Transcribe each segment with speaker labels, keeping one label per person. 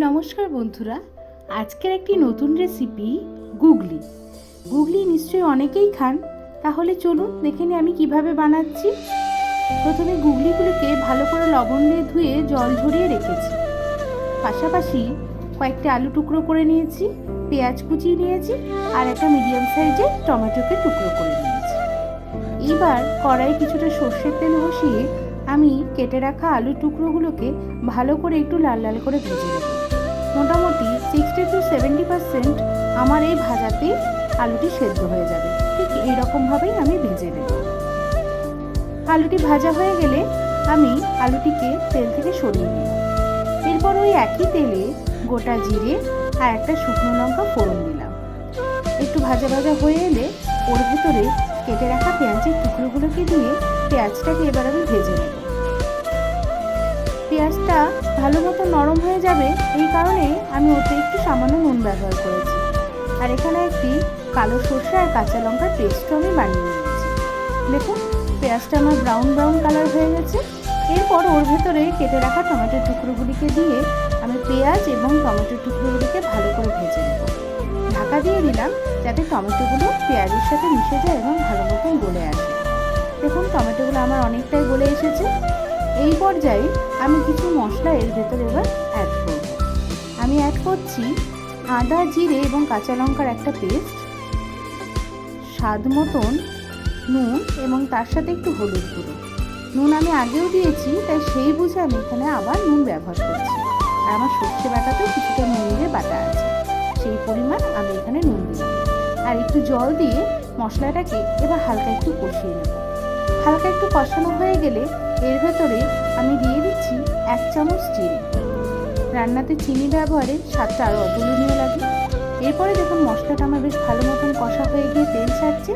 Speaker 1: নমস্কার বন্ধুরা, আজকের একটি নতুন রেসিপি গুগলি। গুগলি নিশ্চয়ই অনেকেই খান, তাহলে চলুন দেখে নিই আমি কিভাবে বানাচ্ছি। প্রথমে গুগলিগুলোকে ভালো করে লবণ দিয়ে ধুয়ে জল ঝরিয়ে রেখেছি। পাশাপাশি কয়েকটা আলু টুকরো করে নিয়েছি, পেঁয়াজ কুচিয়ে নিয়েছি আর একটা মিডিয়াম সাইজের টমেটোকে টুকরো করে নিয়েছি। এবার কড়াই কিছুটা সর্ষের তেল বসিয়ে আমি কেটে রাখা আলুর টুকরোগুলোকে ভালো করে একটু লাল লাল করে ভেজে নেব। মোটামুটি 60-70% আমার এই ভাজাতেই আলুটি সেদ্ধ হয়ে যাবে। ঠিক এইরকমভাবেই আমি ভেজে নেব। আলুটি ভাজা হয়ে গেলে আমি আলুটিকে তেল থেকে সরিয়ে নিলাম। এরপর ওই একই তেলে গোটা জিরে আর একটা শুকনো লঙ্কা ফোড়ন দিলাম। একটু ভাজা ভাজা হয়ে এলে ওর ভেতরে কেটে রাখা পেঁয়াজের টুকরোগুলোকে দিয়ে পেঁয়াজটাকে এবার আমি ভেজে নেব। পেঁয়াজটা ভালো মতো নরম হয়ে যাবে, এই কারণে আমি ওতে একটু সামান্য নুন ব্যবহার করেছি। আর এখানে একটি কালো সর্ষে আর কাঁচা লঙ্কার পেস্টও আমি বানিয়ে নিয়েছি। দেখুন পেঁয়াজটা আমার ব্রাউন ব্রাউন কালার হয়ে গেছে। এরপর ওর ভেতরে কেটে রাখা টমেটোর টুকরোগুলিকে দিয়ে আমি পেঁয়াজ এবং টমেটোর টুকরোগুলিকে ভালো করে ভেজে নেব। ঢাকা দিয়ে দিলাম যাতে টমেটোগুলো পেঁয়াজের সাথে মিশে যায় এবং ভালো মতন গলে আসে। দেখুন টমেটোগুলো আমার অনেকটাই গলে এসেছে। এই পর্যায়ে আমি কিছু মশলা এর ভেতরে এবার অ্যাড করব। আমি অ্যাড করছি আদা, জিরে এবং কাঁচা লঙ্কার একটা পেস্ট, স্বাদ মতন নুন এবং তার সাথে একটু হলুদ গুঁড়ো। নুন আমি আগেও দিয়েছি, তাই সেই বুঝে আমি এখানে আবার নুন ব্যবহার করছি। আর আমার সর্ষে বাটাতেও কিছুটা নুনের বাটা আছে, সেই পরিমাণ আমি এখানে নুন দিলাম। আর একটু জল দিয়ে মশলাটাকে এবার হালকা একটু কষিয়ে নেব। হালকা একটু কষানো হয়ে গেলে এর ভেতরে আমি দিয়ে দিচ্ছি 1 চামচ চিনি। রান্নাতে চিনি ব্যবহারে স্বাদটা আরও অতুলনীয় লাগে। এরপরে দেখুন মশলাটা আমার বেশ ভালো মতন কষা হয়ে গিয়ে তেল ছাড়ছে।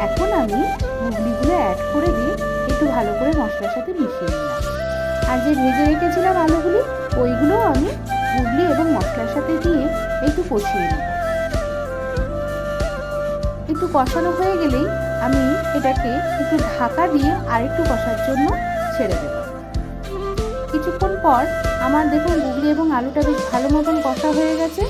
Speaker 1: এখন আমি গুগলিগুলো অ্যাড করে দিয়ে একটু ভালো করে মশলার সাথে মিশিয়ে নিলাম। আর যে ভেজে রেখেছিলাম আলুগুলি, ওইগুলোও আমি গুগলি এবং মশলার সাথে দিয়ে একটু কষিয়ে নেব। একটু কষানো হয়ে গেলেই আমি এটাকে একটু ঢাকা দিয়ে আরেকটু কষার জন্য ছেড়ে দেব। কিছুক্ষণ পর আমার দেখুন গুগলি এবং আলুটা বেশ ভালো মতন কষা হয়ে গেছে।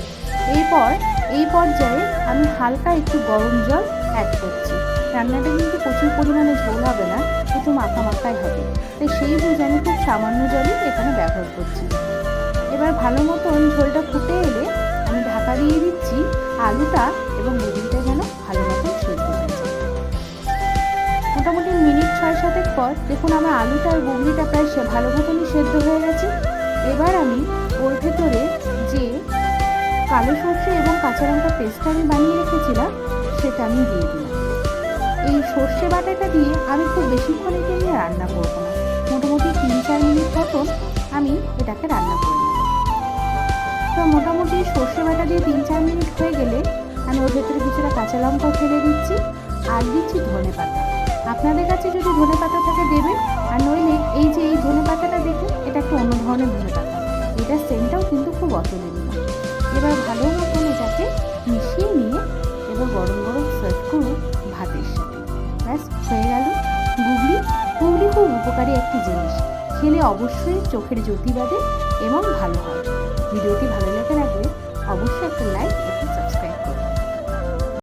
Speaker 1: এরপর এই পর্যায়ে আমি হালকা একটু গরম জল অ্যাড করছি। রান্নাটা কিন্তু প্রচুর পরিমাণে ঝোল হবে না, একটু মাখা মাখাই হবে, তাই সেই বুঝে আমি খুব সামান্য জলই এখানে ব্যবহার করছি। এবার ভালো মতন ঝোলটা ফুটে এলে আমি ঢাকা দিয়ে দিচ্ছি আলুটা এবং গুগলিটা যেন ভালো মতন সেদ্ধ হয়ে যায়। মোটামুটি মিনিট 6-7 পর দেখুন আমার আলুটা আর গুগলিটা প্রায় ভালো মতনই সেদ্ধ হয়ে গেছে। এবার আমি ওর ভেতরে যে কালো সর্ষে এবং কাঁচা লঙ্কা পেস্টটা আমি বানিয়ে রেখেছিলাম সেটা আমি দিয়ে দিলাম। এই সর্ষে বাটাটা দিয়ে আমি খুব বেশিক্ষণ এটা নিয়ে রান্না করব না, মোটামুটি 3-4 মিনিট মতন আমি এটাকে রান্না করে নেব। তো মোটামুটি সর্ষে বাটা দিয়ে 3-4 মিনিট হয়ে গেলে আমি ওর ভেতরে কিছুটা কাঁচা লঙ্কা ফেলে দিচ্ছি আর দিচ্ছি ধনে পাতা। আপনাদের কাছে যদি ধনে পাতা থাকে দেবেন, আর নইলে এই যে এই ধনে পাতাটা দেখুন, এটা একটু অন্য ধরনের ধনে পাতা, এটার সেন্টটাও কিন্তু খুব অতুলনীয়। এবার ভালো মতন এটাকে মিশিয়ে নিয়ে এবার গরম গরম সার্ভ করুন ভাতের সাথে। ব্যাস হয়ে গেল গুগলি। গুগলি খুব উপকারী একটি জিনিস, খেলে অবশ্যই চোখের জ্যোতি বাঁধে এবং ভালো হয়। ভিডিওটি ভালো লেগে লাগলে অবশ্যই একটা লাইক এবং সাবস্ক্রাইব